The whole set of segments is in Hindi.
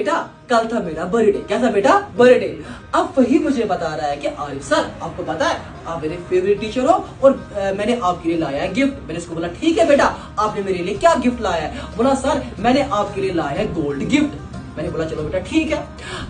बेटा कल था मेरा बर्थडे। क्या था बेटा? बर्थडे। अब वही मुझे बता रहा है कि आरिफ सर आपको पता है आप मेरे फेवरेट टीचर हो और मैंने आपके लिए लाया है गिफ्ट। मैंने इसको बोला ठीक है बेटा, आपने मेरे लिए क्या गिफ्ट लाया है? बोला सर मैंने आपके लिए लाया है गोल्ड गिफ्ट। मैंने बोला चलो बेटा ठीक है।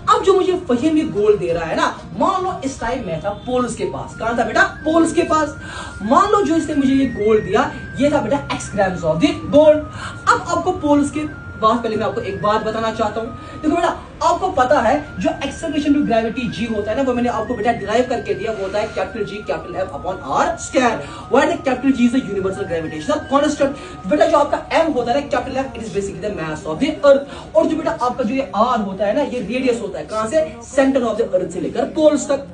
अब जो मुझे फहीम ये गोल्ड दे रहा है ना, मान लो इस टाइम मैं था पोल्स के पास। कहां था बेटा? पोल्स के पास। मान लो जो इसने मुझे ये गोल्ड दिया ये था बेटा x grams of the gold. अब आपको पोल्स के बात पहले मैं आपको एक बात बताना चाहता हूं। देखो बेटा आपको पता है जो एक्सेलरेशन टू ग्रेविटी g होता है ना, वो मैंने आपको बेटा डिराइव करके दिया, वो होता है capital G capital F upon r square. Where the capital G is the universal gravitational constant. बेटा जो आपका m होता है ना capital F, it is basically the mass of the earth. और जो बेटा आपका जो ये r होता है ना, ये रेडियस होता है कहां से? सेंटर ऑफ द अर्थ से लेकर पोल्स तक।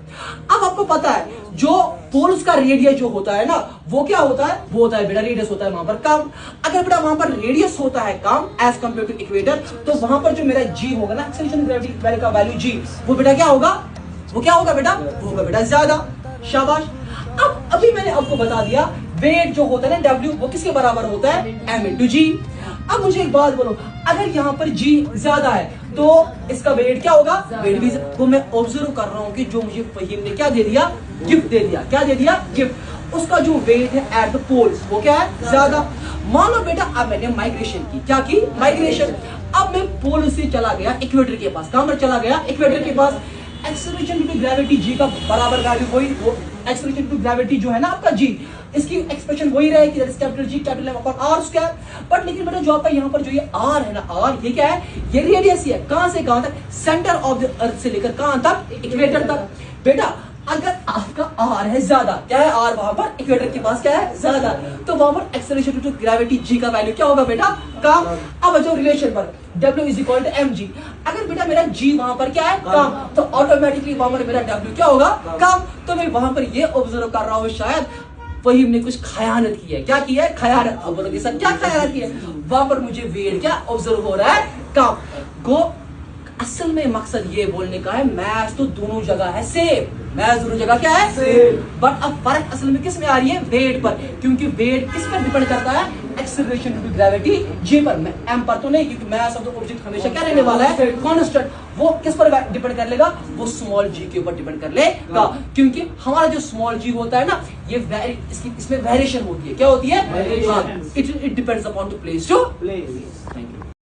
अब आपको पता है जो पोल्स का रेडियस जो होता है ना, वो क्या होता है? वो होता है बेटा रेडियस होता है वहां पर कम। अगर बेटा वहां पर रेडियस होता है कम एज कंपेयर टू इक्वेटर, तो वहां पर जो मेरा g होगा ना, एक्सेलरेशन ग्रेविटी वैल्यू का वैल्यू g, वो बेटा क्या होगा? वो क्या होगा बेटा? वो होगा बेटा ज्यादा। शाबाश। अब अभी मैंने आपको बता दिया वेट जो होता है ना w, वो किसके बराबर होता है? m इंटू जी। अब मुझे एक बात बोलो, अगर यहाँ पर g ज्यादा है तो इसका वेट क्या होगा? वेट भी। तो मैं ऑब्जर्व कर रहा हूँ कि जो मुझे फहीम ने क्या दे दिया? गिफ्ट दे दिया। क्या दे दिया? गिफ्ट। उसका जो वेट है एट द पोल्स वो क्या है? ज्यादा। मान लो बेटा अब मैंने माइग्रेशन की। क्या की? माइग्रेशन। अब मैं पोल से चला गया इक्वेटर के पास। कहां पर चला गया? इक्वेटर के पास। एक्सेलरेशन टू ग्रेविटी g का बराबर वैल्यू वही, वो एक्सेलरेशन टू ग्रेविटी जो है ना आपका g, इसकी एक्सप्रेशन वही रहेगी that is capital G capital M upon r square. But लेकिन बेटा जो आपका यहाँ पर जो ये r है ना, r ये क्या है? ये रेडियस ही है। कहां से कहां तक? सेंटर ऑफ द अर्थ से लेकर कहां तक? इक्वेटर तक। बेटा अगर आपका r है ज्यादा, क्या है r वहां पर? इक्वेटर के पास क्या है? ज्यादा, तो वहां पर एक्सेलरेशन टू ग्रेविटी g का वैल्यू क्या होगा बेटा? कम। अब जो रिलेशन पर w is equal to mg, अगर बेटा मेरा g वहां पर क्या है? कम, तो ऑटोमेटिकली वहां पर मेरा w क्या होगा? कम। तो मैं वहां पर ये ऑब्जर्व कर रहा हूं शायद फहीम ने कुछ खयानत की है। क्या की है? खयानत। अब बोलोगे सर क्या खयानत की है? वहां पर मुझे वेट क्या ऑब्जर्व हो रहा है? कम। गो असल में मकसद ये बोलने का है मैथ तो दोनों जगह है सेम, मैथ दोनों जगह क्या है? सेम। बट अब फर्क असल में किस में आ रही है? वेट पर। क्योंकि वेट किस पर डिपेंड करता है? एक्सेलरेशन टू ग्रेविटी g पर, m पर तो नहीं, क्योंकि मास ऑफ द ऑब्जेक्ट हमेशा क्या रहने वाला है? कांस्टेंट। वो किस पर डिपेंड कर लेगा? वो स्मॉल g के ऊपर डिपेंड कर लेगा। क्योंकि हमारा जो स्मॉल g होता है ना, ये इसमें वेरिएशन होती है। क्या होती है? It depends upon to place to place.